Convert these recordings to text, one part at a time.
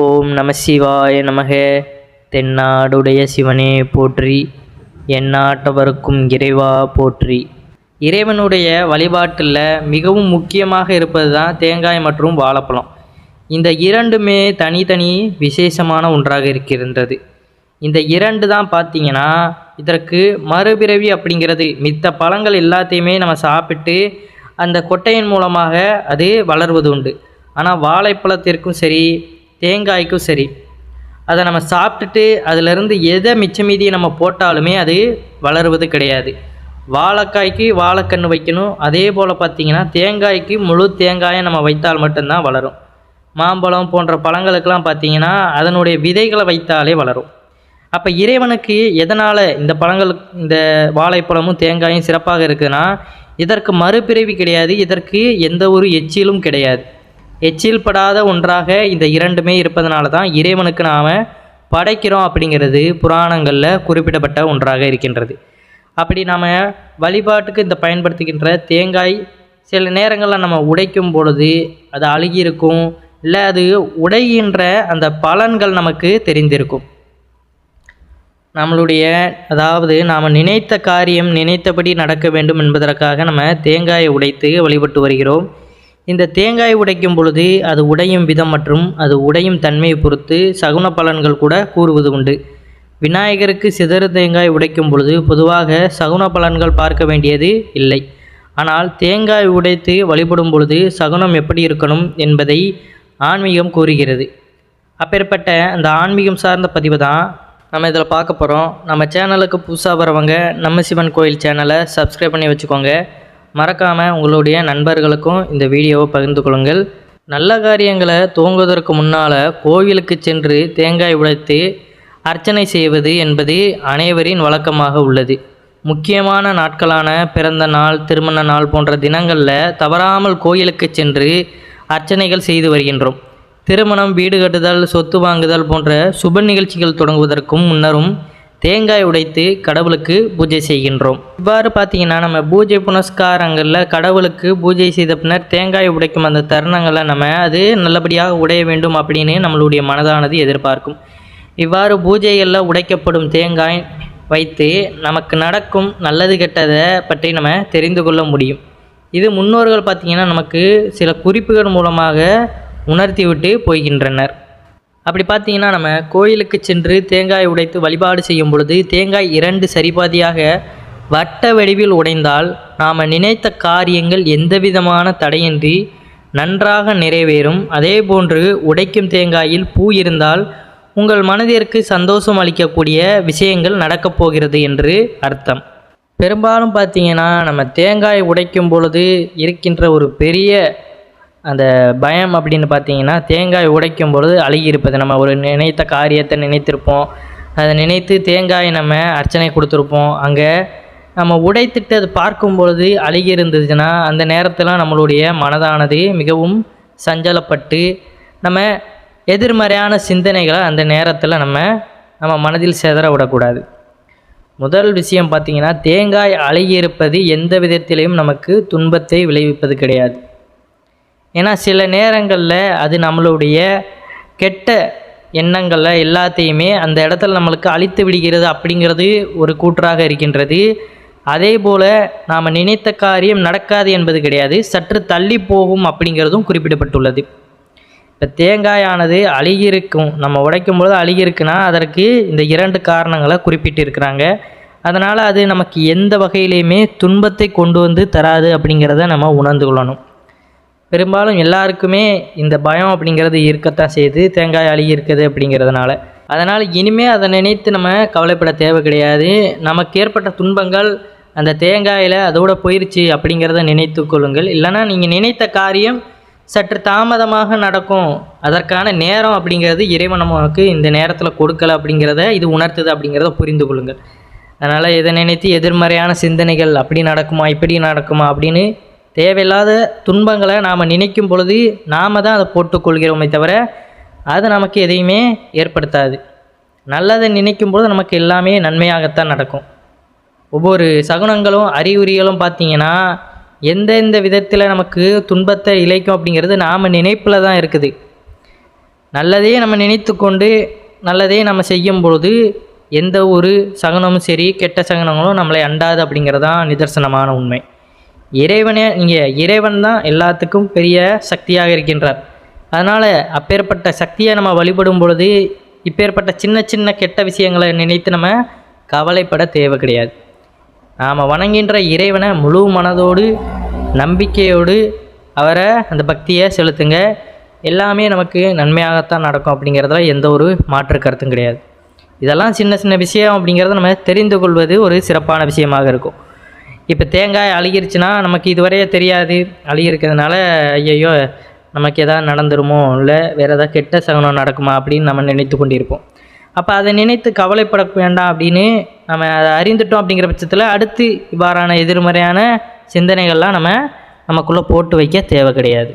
ஓம் நம சிவாய நமக. தென்னாடுடைய சிவனே போற்றி, எந்நாட்டவருக்கும் இறைவா போற்றி. இறைவனுடைய வழிபாட்டில் மிகவும் முக்கியமாக இருப்பது தான் தேங்காய் மற்றும் வாழைப்பழம். இந்த இரண்டுமே தனித்தனி விசேஷமான ஒன்றாக இருக்கின்றது. இந்த இரண்டு தான் பார்த்திங்கன்னா இதற்கு மறுபிறவி அப்படிங்கிறது. மித்த பழங்கள் எல்லாத்தையுமே நம்ம சாப்பிட்டு அந்த கொட்டையின் மூலமாக அது வளர்வது உண்டு. ஆனால் வாழைப்பழத்திற்கும் சரி தேங்காய்க்கும் சரி, அதை நம்ம சாப்பிட்டுட்டு அதிலிருந்து எதை மிச்ச மீதியை நம்ம போட்டாலுமே அது வளருவது கிடையாது. வாழைக்காய்க்கு வாழைக்கன்று வைக்கணும், அதே போல் பார்த்திங்கன்னா தேங்காய்க்கு முழு தேங்காயை நம்ம வைத்தால் மட்டும்தான் வளரும். மாம்பழம் போன்ற பழங்களுக்கெல்லாம் பார்த்திங்கன்னா அதனுடைய விதைகளை வைத்தாலே வளரும். அப்போ இறைவனுக்கு எதனால் இந்த பழங்கள், இந்த வாழைப்பழமும் தேங்காயும் சிறப்பாக இருக்குதுன்னா, இதற்கு மறுபிறவி கிடையாது, இதற்கு எந்த ஒரு எச்சிலும் கிடையாது. எச்சில் படாத ஒன்றாக இந்த இரண்டுமே இருப்பதனால தான் இறைவனுக்கு நாம் படைக்கிறோம் அப்படிங்கிறது புராணங்களில் குறிப்பிடப்பட்ட ஒன்றாக இருக்கின்றது. அப்படி நாம் வழிபாட்டுக்கு இந்த பயன்படுத்துகின்ற தேங்காய் சில நேரங்களில் நம்ம உடைக்கும் பொழுது அது அழுகியிருக்கும், இல்லை அது உடைகின்ற அந்த பலன்கள் நமக்கு தெரிந்திருக்கும். நம்மளுடைய அதாவது நாம் நினைத்த காரியம் நினைத்தபடி நடக்க வேண்டும் என்பதற்காக நம்ம தேங்காயை உடைத்து வழிபட்டு வருகிறோம். இந்த தேங்காய் உடைக்கும் பொழுது அது உடையும் விதம் மற்றும் அது உடையும் தன்மையை பொறுத்து சகுன பலன்கள் கூட கூறுவது உண்டு. விநாயகருக்கு சிதறு தேங்காய் உடைக்கும் பொழுது பொதுவாக சகுன பலன்கள் பார்க்க வேண்டியது இல்லை. ஆனால் தேங்காய் உடைத்து வழிபடும் பொழுது சகுனம் எப்படி இருக்கணும் என்பதை ஆன்மீகம் கூறுகிறது. அப்பேற்பட்ட அந்த ஆன்மீகம் சார்ந்த பதிவு தான் நம்ம இதில் பார்க்க போகிறோம். நம்ம சேனலுக்கு புதுசாக வரவங்க நம்ம சிவன் கோயில் சேனலை சப்ஸ்கிரைப் பண்ணி வச்சுக்கோங்க. மறக்காமல் உங்களுடைய நண்பர்களுக்கும் இந்த வீடியோவை பகிர்ந்து கொள்ளுங்கள். நல்ல காரியங்களை துவங்குவதற்கு முன்னால் கோவிலுக்கு சென்று தேங்காய் உடைத்து அர்ச்சனை செய்வது என்பது அனைவரின் வழக்கமாக உள்ளது. முக்கியமான நாட்களான பிறந்த நாள், திருமண நாள் போன்ற தினங்களில் தவறாமல் கோயிலுக்கு சென்று அர்ச்சனைகள் செய்து வருகின்றோம். திருமணம், வீடு கட்டுதல், சொத்து வாங்குதல் போன்ற சுப நிகழ்ச்சிகள் தொடங்குவதற்கும் முன்னரும் தேங்காய் உடைத்து கடவுளுக்கு பூஜை செய்கின்றோம். இவ்வாறு பார்த்திங்கன்னா நம்ம பூஜை புனஸ்காரங்களில் கடவுளுக்கு பூஜை செய்த பின்னர் தேங்காய் உடைக்கும் அந்த தருணங்களில் நம்ம அது நல்லபடியாக உடைய வேண்டும் அப்படின்னு நம்மளுடைய மனதானது எதிர்பார்க்கும். இவ்வாறு பூஜைகளில் உடைக்கப்படும் தேங்காய் வைத்து நமக்கு நடக்கும் நல்லது கெட்டதை பற்றி நம்ம தெரிந்து கொள்ள முடியும். இது முன்னோர்கள் பார்த்திங்கன்னா நமக்கு சில குறிப்புகள் மூலமாக உணர்த்தி விட்டு போகின்றனர். அப்படி பார்த்திங்கன்னா நம்ம கோயிலுக்கு சென்று தேங்காய் உடைத்து வழிபாடு செய்யும் பொழுது தேங்காய் 2 சரிபாதியாக வட்ட வடிவில் உடைந்தால் நாம் நினைத்த காரியங்கள் எந்தவிதமான தடையின்றி நன்றாக நிறைவேறும். அதே போன்று உடைக்கும் தேங்காயில் பூ இருந்தால் உங்கள் மனதிற்கு சந்தோஷம் அளிக்கக்கூடிய விஷயங்கள் நடக்கப் போகிறது என்று அர்த்தம். பெரும்பாலும் பார்த்திங்கன்னா நம்ம தேங்காய் உடைக்கும் பொழுது இருக்கின்ற ஒரு பெரிய அந்த பயம் அப்படின்னு பார்த்திங்கன்னா, தேங்காய் உடைக்கும் பொழுது அழுகி இருப்பது. நம்ம ஒரு நினைத்த காரியத்தை நினைத்திருப்போம், அதை நினைத்து தேங்காய் நம்ம அர்ச்சனை கொடுத்துருப்போம். அங்கே நம்ம உடைத்துட்டு அது பார்க்கும் பொழுது அழுகி இருந்ததுன்னா அந்த நேரத்தில் நம்மளுடைய மனதானது மிகவும் சஞ்சலப்பட்டு நம்ம எதிர்மறையான சிந்தனைகளை அந்த நேரத்தில் நம்ம மனதில் சிதற விடக்கூடாது. முதல் விஷயம் பார்த்திங்கன்னா, தேங்காய் அழுகி இருப்பது எந்த விதத்திலையும் நமக்கு துன்பத்தை விளைவிப்பது கிடையாது. ஏன்னா சில நேரங்களில் அது நம்மளுடைய கெட்ட எண்ணங்களை எல்லாத்தையுமே அந்த இடத்துல நம்மளுக்கு அழித்து விடுகிறது அப்படிங்கிறது ஒரு கூற்றாக இருக்கின்றது. அதே போல் நாம் நினைத்த காரியம் நடக்காது என்பது கிடையாது, சற்று தள்ளி போகும் அப்படிங்கிறதும் குறிப்பிடப்பட்டுள்ளது. இப்போ தேங்காயானது அழுகியிருக்கும், நம்ம உடைக்கும் பொழுது அழுகியிருக்குன்னா அதற்கு இந்த 2 காரணங்களை குறிப்பிட்டிருக்கிறாங்க. அதனால் அது நமக்கு எந்த வகையிலையுமே துன்பத்தை கொண்டு வந்து தராது அப்படிங்கிறத நம்ம உணர்ந்து கொள்ளணும். பெரும்பாலும் எல்லாருக்குமே இந்த பயம் அப்படிங்கிறது இருக்கத்தான் செய்யுது, தேங்காய் அழுகி இருக்குது அப்படிங்கிறதுனால. அதனால் இனிமேல் அதை நினைத்து நம்ம கவலைப்பட தேவை கிடையாது. நமக்கு ஏற்பட்ட துன்பங்கள் அந்த தேங்காயில் அதோடு போயிடுச்சு அப்படிங்கிறத நினைத்து கொள்ளுங்கள். இல்லைனா நீங்கள் நினைத்த காரியம் சற்று தாமதமாக நடக்கும், அதற்கான நேரம் அப்படிங்கிறது இறைவன் நமக்கு இந்த நேரத்தில் கொடுக்கலை அப்படிங்கிறத இது உணர்த்துது அப்படிங்கிறத புரிந்து கொள்ளுங்கள். அதனால் இதை நினைத்து எதிர்மறையான சிந்தனைகள் அப்படி நடக்குமா இப்படி நடக்குமா அப்படின்னு தேவையில்லாத துன்பங்களை நாம் நினைக்கும் பொழுது நாம் தான் அதை போட்டுக்கொள்கிறோமே தவிர அது நமக்கு எதையுமே ஏற்படுத்தாது. நல்லதை நினைக்கும் பொழுது நமக்கு எல்லாமே நன்மையாகத்தான் நடக்கும். ஒவ்வொரு சகுனங்களும் அறிகுறிகளும் பார்த்திங்கன்னா எந்தெந்த விதத்தில் நமக்கு துன்பத்தை இழைக்கும் அப்படிங்கிறது நாம் நினைப்பில் தான் இருக்குது. நல்லதே நம்ம நினைத்து கொண்டு நல்லதே நம்ம செய்யும் பொழுது எந்த ஒரு சகுனமும் சரி கெட்ட சகுனங்களும் நம்மளை அண்டாது அப்படிங்கிறதான் நிதர்சனமான உண்மை. இறைவன் தான் எல்லாத்துக்கும் பெரிய சக்தியாக இருக்கின்றார். அதனால் அப்பேற்பட்ட சக்தியை நம்ம வழிபடும் பொழுது இப்பேற்பட்ட சின்ன சின்ன கெட்ட விஷயங்களை நினைத்து நம்ம கவலைப்பட தேவை கிடையாது. நாம் வணங்குகின்ற இறைவனை முழு மனதோடு நம்பிக்கையோடு அவரை அந்த பக்தியை செலுத்துங்க. எல்லாமே நமக்கு நன்மையாகத்தான் நடக்கும் அப்படிங்கிறதுல எந்த ஒரு மாற்று கருத்தும் கிடையாது. இதெல்லாம் சின்ன சின்ன விஷயம் அப்படிங்கிறத நம்ம தெரிந்து கொள்வது ஒரு சிறப்பான விஷயமாக இருக்கும். இப்போ தேங்காய் அழுகிருச்சுன்னா நமக்கு இதுவரையே தெரியாது, அழுகிருக்கிறதுனால ஐயையோ நமக்கு எதாவது நடந்துருமோ இல்லை வேறு ஏதாவது கெட்ட சகுனம் நடக்குமா அப்படின்னு நம்ம நினைத்து கொண்டிருப்போம். அப்போ அதை நினைத்து கவலைப்பட வேண்டாம் அப்படின்னு நம்ம அதை அறிந்துட்டோம். அப்படிங்கிற பட்சத்தில் அடுத்து இவ்வாறான எதிர்மறையான சிந்தனைகள்லாம் நமக்குள்ளே போட்டு வைக்க தேவை கிடையாது.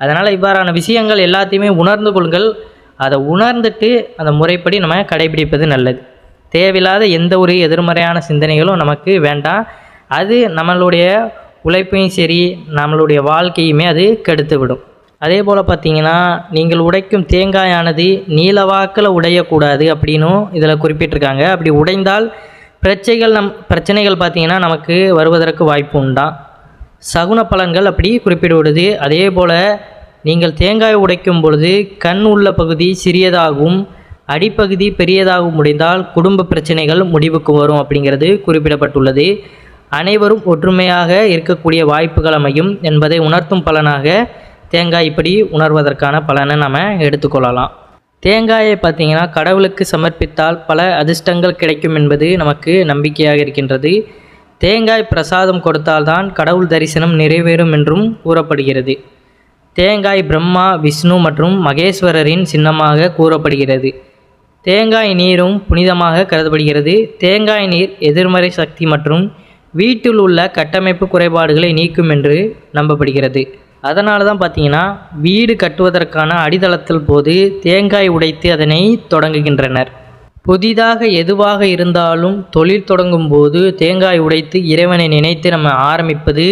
அதனால் இவ்வாறான விஷயங்கள் எல்லாத்தையுமே உணர்ந்து கொள்ளுங்கள். அதை உணர்ந்துட்டு அந்த முறைப்படி நம்ம கடைபிடிப்பது நல்லது. தேவையில்லாத எந்த ஒரு எதிர்மறையான சிந்தனைகளும் நமக்கு வேண்டாம். அது நம்மளுடைய உழைப்பையும் சரி நம்மளுடைய வாழ்க்கையுமே அது கெடுத்து விடும். அதே போல் பார்த்திங்கன்னா நீங்கள் உடைக்கும் தேங்காயானது நீளவாக்கில் உடையக்கூடாது அப்படின்னும் இதில் குறிப்பிட்டிருக்காங்க. அப்படி உடைந்தால் பிரச்சனைகள் பார்த்திங்கன்னா நமக்கு வருவதற்கு வாய்ப்பு உண்டாம். சகுன பலன்கள் அப்படி குறிப்பிடுவது. அதே போல் நீங்கள் தேங்காய் உடைக்கும் பொழுது கண் உள்ள பகுதி சிறியதாகவும் அடிப்பகுதி பெரியதாகவும் முடிந்தால் குடும்ப பிரச்சனைகள் முடிவுக்கு வரும் அப்படிங்கிறது குறிப்பிடப்பட்டுள்ளது. அனைவரும் ஒற்றுமையாக இருக்கக்கூடிய வாய்ப்புகள் அமையும் என்பதை உணர்த்தும் பலனாக தேங்காய் இப்படி உணர்வதற்கான பலனை நம்ம எடுத்துக்கொள்ளலாம். தேங்காயை பார்த்திங்கன்னா கடவுளுக்கு சமர்ப்பித்தால் பல அதிர்ஷ்டங்கள் கிடைக்கும் என்பது நமக்கு நம்பிக்கையாக இருக்கின்றது. தேங்காய் பிரசாதம் கொடுத்தால்தான் கடவுள் தரிசனம் நிறைவேறும் என்றும் கூறப்படுகிறது. தேங்காய் பிரம்மா, விஷ்ணு மற்றும் மகேஸ்வரரின் சின்னமாக கூறப்படுகிறது. தேங்காய் நீரும் புனிதமாக கருதப்படுகிறது. தேங்காய் நீர் எதிர்மறை சக்தி மற்றும் வீட்டில் உள்ள கட்டமைப்பு குறைபாடுகளை நீக்கும் என்று நம்பப்படுகிறது. அதனால தான் பார்த்திங்கன்னா வீடு கட்டுவதற்கான அடித்தளத்தில் போது தேங்காய் உடைத்து அதனை தொடங்குகின்றனர். புதிதாக எதுவாக இருந்தாலும் தொழில் தொடங்கும் போது தேங்காய் உடைத்து இறைவனை நினைத்து நம்ம ஆரம்பிப்பது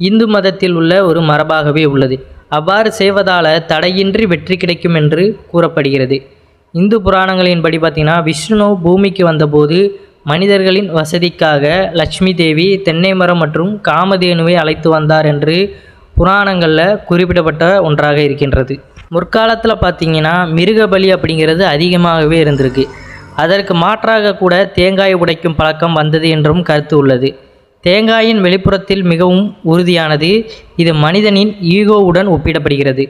இந்து மதத்தில் உள்ள ஒரு மரபாகவே உள்ளது. அவ்வாறு செய்வதால் தடையின்றி வெற்றி கிடைக்கும் என்று கூறப்படுகிறது. இந்து புராணங்களின்படி பார்த்திங்கன்னா விஷ்ணு பூமிக்கு வந்தபோது மனிதர்களின் வசதிக்காக லட்சுமி தேவி தென்னை மரம் மற்றும் காமதேனுவை அழைத்து வந்தார் என்று புராணங்களில் குறிப்பிடப்பட்ட ஒன்றாக இருக்கின்றது. முற்காலத்தில் பார்த்திங்கன்னா மிருகபலி அப்படிங்கிறது அதிகமாகவே இருந்திருக்கு. அதற்கு மாற்றாக கூட தேங்காய் உடைக்கும் பழக்கம் வந்தது என்றும் கருத்து உள்ளது. தேங்காயின் வெளிப்புறத்தில் மிகவும் உறுதியானது. இது மனிதனின் ஈகோவுடன் ஒப்பிடப்படுகிறது.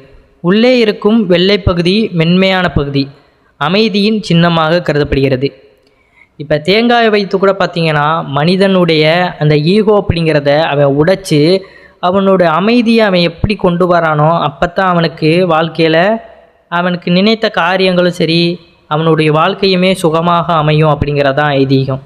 உள்ளே இருக்கும் வெள்ளை பகுதி மென்மையான பகுதி, அமைதியின் சின்னமாக கருதப்படுகிறது. இப்போ தேங்காயை வைத்து கூட பார்த்திங்கன்னா மனிதனுடைய அந்த ஈகோ அப்படிங்கிறத அவன் உடைச்சி அவனுடைய அமைதியை அவன் எப்படி கொண்டு வரானோ அப்போத்தான் அவனுக்கு வாழ்க்கையில் அவனுக்கு நினைத்த காரியங்களும் சரி அவனுடைய வாழ்க்கையுமே சுகமாக அமையும் அப்படிங்கிறதான் ஐதீகம்.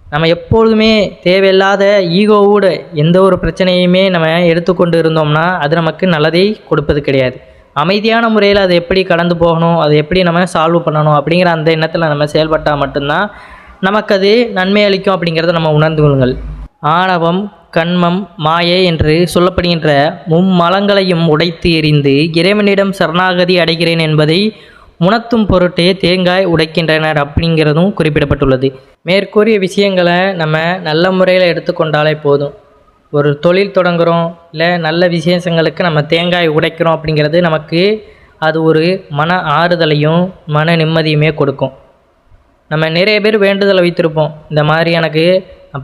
நம்ம எப்பொழுதுமே தேவையில்லாத ஈகோவோடு எந்த ஒரு பிரச்சனையுமே நம்ம எடுத்துக்கொண்டு இருந்தோம்னா அது நமக்கு நல்லதை கொடுப்பது கிடையாது. அமைதியான முறையில் அதை எப்படி கடந்து போகணும், அதை எப்படி நம்ம சால்வ் பண்ணணும் அப்படிங்கிற அந்த எண்ணத்தில் நம்ம செயல்பட்டால் மட்டும்தான் நமக்கு அது நன்மை அளிக்கும் அப்படிங்கிறத நம்ம உணர்ந்து கொள்ளுங்கள். ஆணவம், கண்மம், மாயை என்று சொல்லப்படுகின்ற மும்மலங்களையும் உடைத்து எறிந்து இறைவனிடம் சரணாகதி அடைகிறேன் என்பதை உணர்த்தும் பொருட்டே தேங்காய் உடைக்கின்றனர் அப்படிங்கிறதும் குறிப்பிடப்பட்டுள்ளது. மேற்கூறிய விஷயங்களை நம்ம நல்ல முறையில் எடுத்துக்கொண்டாலே போதும். ஒரு தொழில் தொடங்குகிறோம் இல்லை நல்ல விசேஷங்களுக்கு நம்ம தேங்காய் உடைக்கிறோம் அப்படிங்கிறது நமக்கு அது ஒரு மன ஆறுதலையும் மன நிம்மதியுமே கொடுக்கும். நம்ம நிறைய பேர் வேண்டுதலை வைத்திருப்போம். இந்த மாதிரி எனக்கு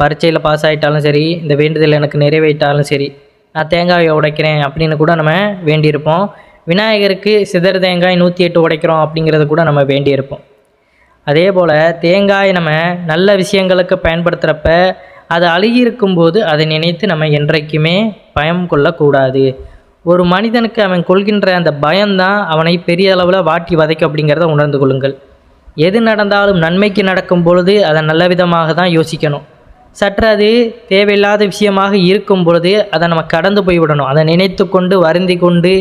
பரீட்சையில் பாஸ் ஆகிட்டாலும் சரி, இந்த வேண்டுதல் எனக்கு நிறைவேற்றாலும் சரி, நான் தேங்காயை உடைக்கிறேன் அப்படின்னு கூட நம்ம வேண்டியிருப்போம். விநாயகருக்கு சிதறு தேங்காய் 108 உடைக்கிறோம் அப்படிங்கிறத கூட நம்ம வேண்டியிருப்போம். அதே போல் தேங்காய் நம்ம நல்ல விஷயங்களுக்கு பயன்படுத்துகிறப்ப அது அழுகியிருக்கும்போது அதை நினைத்து நம்ம என்றைக்குமே பயம் கொள்ளக்கூடாது. ஒரு மனிதனுக்கு அவன் கொள்கின்ற அந்த பயம்தான் அவனை பெரிய அளவில் வாட்டி வதைக்கும் அப்படிங்கிறத உணர்ந்து கொள்ளுங்கள். எது நடந்தாலும் நன்மைக்கு நடக்கும் பொழுது அதை நல்ல விதமாக தான் யோசிக்கணும். சற்று அது தேவையில்லாத விஷயமாக இருக்கும் பொழுது அதை நம்ம கடந்து போய்விடணும். அதை நினைத்து கொண்டு வருந்தி கொண்டு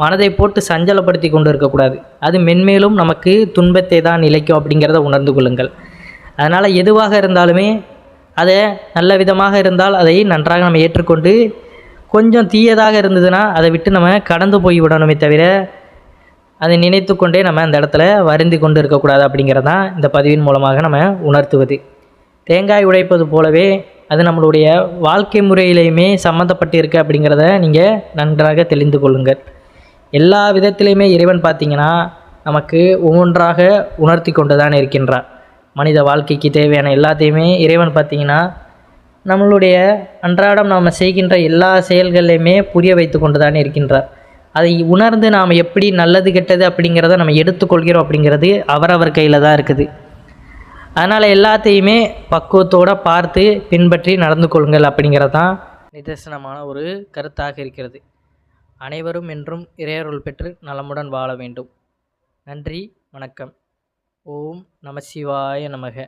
மனதை போட்டு சஞ்சலப்படுத்தி கொண்டு இருக்கக்கூடாது. அது மென்மேலும் நமக்கு துன்பத்தை தான் நிலைக்கும் அப்படிங்கிறத உணர்ந்து கொள்ளுங்கள். அதனால் எதுவாக இருந்தாலுமே அதை நல்ல விதமாக இருந்தால் அதை நன்றாக நம்ம ஏற்றுக்கொண்டு, கொஞ்சம் தீயதாக இருந்ததுன்னா அதை விட்டு நம்ம கடந்து போய் விடணுமே தவிர அதை நினைத்து கொண்டே நம்ம அந்த இடத்துல வருந்தி கொண்டு இருக்கக்கூடாது அப்படிங்கிறதான் இந்த பதிவின் மூலமாக நம்ம உணர்த்துவது. தேங்காய் உடைப்பது போலவே அது நம்மளுடைய வாழ்க்கை முறையிலையுமே சம்மந்தப்பட்டு இருக்குது அப்படிங்கிறத நீங்கள் நன்றாக தெளிந்து கொள்ளுங்கள். எல்லா விதத்திலையுமே இறைவன் பார்த்திங்கன்னா நமக்கு ஒவ்வொன்றாக உணர்த்தி கொண்டு தான் இருக்கின்றார். மனித வாழ்க்கைக்கு தேவையான எல்லாத்தையுமே இறைவன் பார்த்திங்கன்னா நம்மளுடைய அன்றாடம் நாம் செய்கின்ற எல்லா செயல்கள்லையுமே புரிய வைத்து கொண்டு தான் இருக்கின்றார். அதை உணர்ந்து நாம் எப்படி நல்லது கெட்டது அப்படிங்கிறத நம்ம எடுத்துக்கொள்கிறோம் அப்படிங்கிறது அவரவர் கையில் தான் இருக்குது. அதனால் எல்லாத்தையுமே பக்குவத்தோடு பார்த்து பின்பற்றி நடந்து கொள்ளுங்கள் அப்படிங்கிறது தான் நிதர்சனமான ஒரு கருத்தாக இருக்கிறது. அனைவரும் என்றும் இறையருள் பெற்று நலமுடன் வாழ வேண்டும். நன்றி, வணக்கம். ஓம் நம சிவாய நமக.